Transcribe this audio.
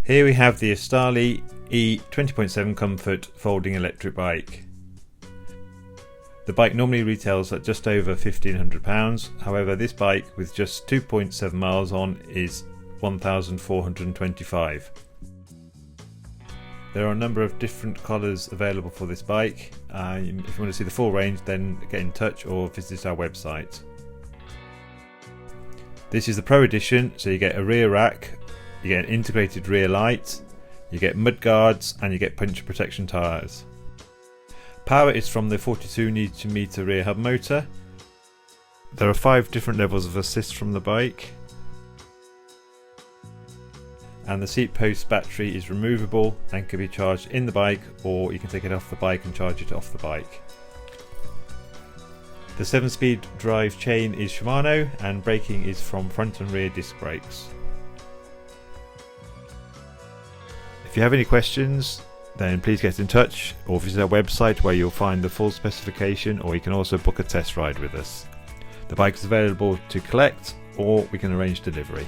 Here we have the Estarli E20.7 Comfort folding electric bike. The bike normally retails at just over £1,500, however this bike with just 2.7 miles on is £1,425. There are a number of different colours available for this bike. If you want to see the full range, then get in touch or visit our website. This is the Pro Edition, so you get a rear rack, you get an integrated rear light, you get mud guards and you get puncture protection tyres. Power is from the 42 Nm rear hub motor. There are 5 different levels of assist from the bike. And the seat post battery is removable and can be charged in the bike, or you can take it off the bike and charge it off the bike. The 7-speed drive chain is Shimano and braking is from front and rear disc brakes. If you have any questions, then please get in touch or visit our website where you'll find the full specification, or you can also book a test ride with us. The bike is available to collect or we can arrange delivery.